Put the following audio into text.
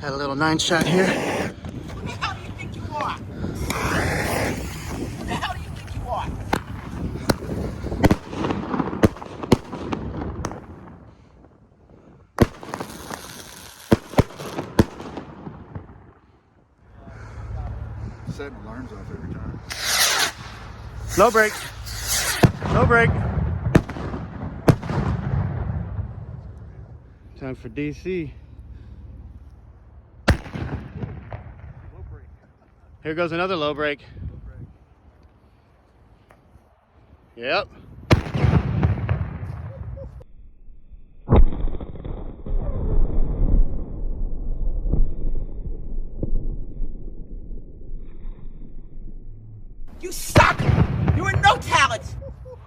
Got a little 9-shot here. Who the hell do you think you are? Who the hell do you think you are? Setting alarms off every time. Low brake. Low brake. Time for DC. Here goes another low brake. Yep. You